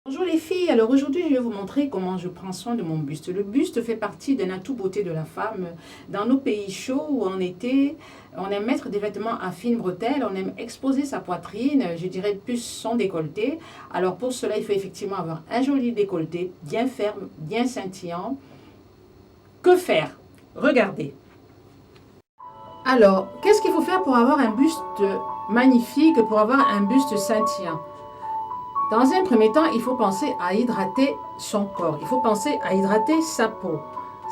Bonjour les filles, alors aujourd'hui je vais vous montrer comment je prends soin de mon buste. Le buste fait partie d'un atout beauté de la femme. Dans nos pays chauds ou en été, on aime mettre des vêtements à fines bretelles, on aime exposer sa poitrine, je dirais plus son décolleté. Alors pour cela, il faut effectivement avoir un joli décolleté, bien ferme, bien scintillant. Que faire? Regardez. Alors, qu'est-ce qu'il faut faire pour avoir un buste magnifique, pour avoir un buste scintillant? Dans un premier temps, il faut penser à hydrater son corps. Il faut penser à hydrater sa peau.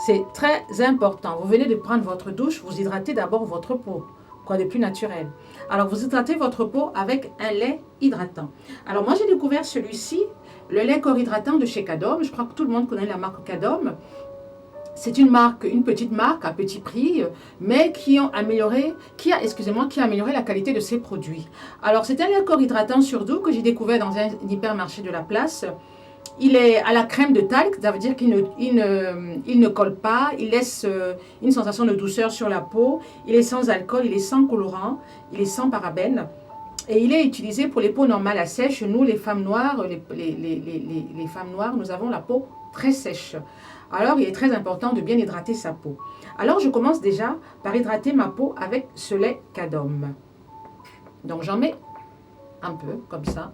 C'est très important. Vous venez de prendre votre douche, vous hydratez d'abord votre peau. Quoi de plus naturel? Alors, vous hydratez votre peau avec un lait hydratant. Alors, moi, j'ai découvert celui-ci, le lait corps hydratant de chez Cadom. Je crois que tout le monde connaît la marque Cadom. C'est une marque, une petite marque à petit prix, mais qui a amélioré la qualité de ses produits. Alors, c'est un lait corps hydratant sur doux que j'ai découvert dans un hypermarché de la place. Il est à la crème de talc, ça veut dire qu'il ne colle pas, il laisse une sensation de douceur sur la peau, il est sans alcool, il est sans colorant, il est sans parabènes. Et il est utilisé pour les peaux normales à sèche. Nous, les femmes noires, les femmes noires, nous avons la peau très sèche. Alors, il est très important de bien hydrater sa peau. Alors, je commence déjà par hydrater ma peau avec ce lait Cadom. Donc, j'en mets un peu, comme ça.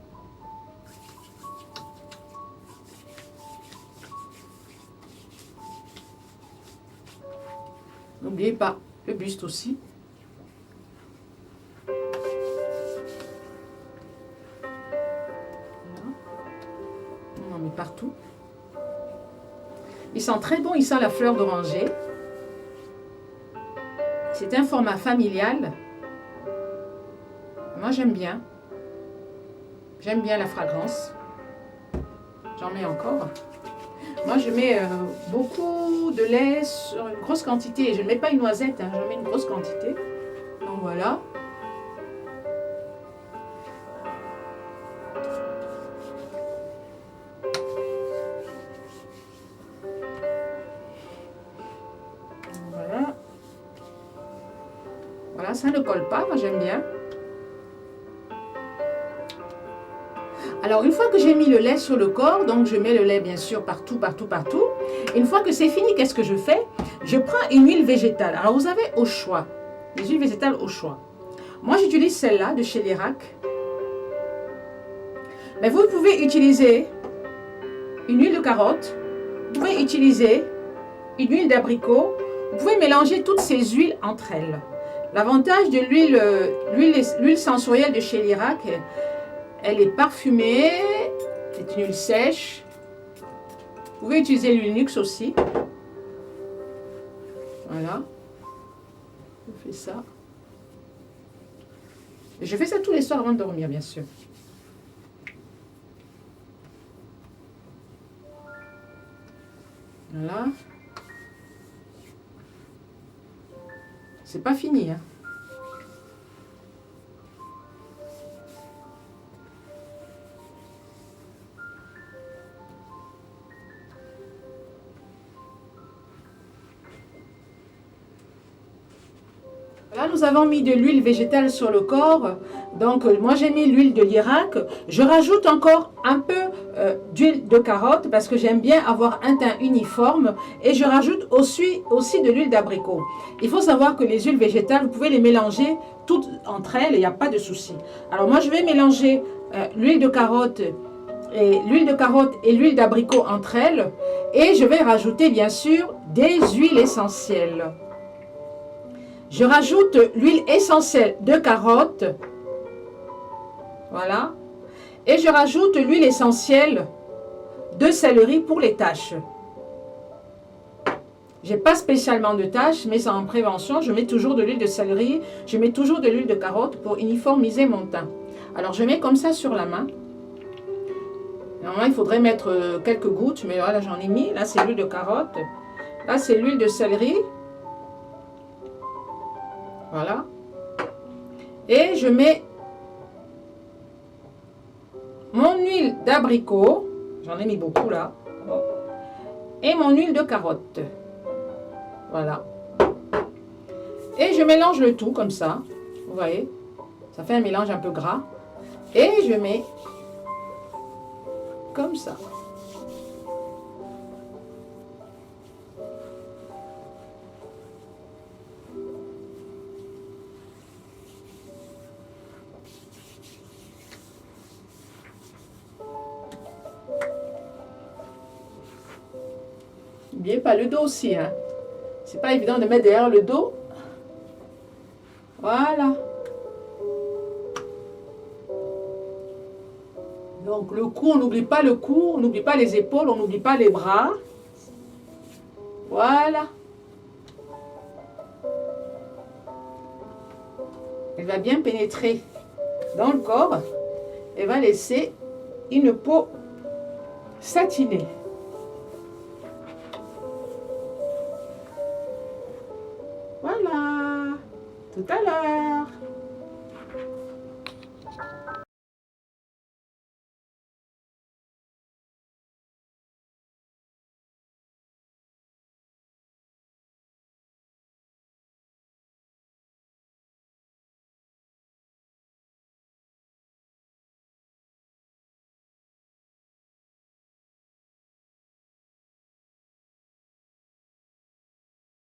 N'oubliez pas le buste aussi. Voilà. On en met partout. Il sent très bon, il sent la fleur d'oranger. C'est un format familial. Moi, j'aime bien. J'aime bien la fragrance. J'en mets encore. Moi, je mets beaucoup de lait sur une grosse quantité. Je ne mets pas une noisette, hein, je mets une grosse quantité. Donc voilà. Voilà. Voilà, ça ne colle pas, moi j'aime bien. Alors, une fois que j'ai mis le lait sur le corps, donc je mets le lait bien sûr partout, partout, partout. Une fois que c'est fini, qu'est-ce que je fais? Je prends une huile végétale. Alors, vous avez au choix, les huiles végétales au choix. Moi, j'utilise celle-là de chez Lirac. Mais vous pouvez utiliser une huile de carotte, vous pouvez utiliser une huile d'abricot, vous pouvez mélanger toutes ces huiles entre elles. L'avantage de l'huile sensorielle de chez Lirac, elle est parfumée, c'est une huile sèche. Vous pouvez utiliser l'huile Nuxe aussi. Voilà. Je fais ça. Et je fais ça tous les soirs avant de dormir, bien sûr. Voilà. C'est pas fini, hein. Là, nous avons mis de l'huile végétale sur le corps. Donc, moi, j'ai mis l'huile de Lirac. Je rajoute encore un peu d'huile de carotte parce que j'aime bien avoir un teint uniforme. Et je rajoute aussi de l'huile d'abricot. Il faut savoir que les huiles végétales, vous pouvez les mélanger toutes entre elles et il n'y a pas de souci. Alors, moi, je vais mélanger l'huile de carotte et l'huile d'abricot entre elles. Et je vais rajouter, bien sûr, des huiles essentielles. Je rajoute l'huile essentielle de carotte. Voilà. Et je rajoute l'huile essentielle de céleri pour les taches. Je n'ai pas spécialement de taches, mais c'est en prévention. Je mets toujours de l'huile de céleri. Je mets toujours de l'huile de carotte pour uniformiser mon teint. Alors, je mets comme ça sur la main. Normalement, il faudrait mettre quelques gouttes, mais voilà, j'en ai mis. Là, c'est l'huile de carotte. Là, c'est l'huile de céleri. Voilà. Et je mets mon huile d'abricot. J'en ai mis beaucoup là. Et mon huile de carotte. Voilà. Et je mélange le tout comme ça. Vous voyez? Ça fait un mélange un peu gras. Et je mets comme ça. N'oubliez pas le dos aussi, hein. C'est pas évident de mettre derrière le dos. Voilà. Donc le cou, on n'oublie pas le cou, on n'oublie pas les épaules, on n'oublie pas les bras. Voilà. Elle va bien pénétrer dans le corps et va laisser une peau satinée. Voilà. Tout à l'heure.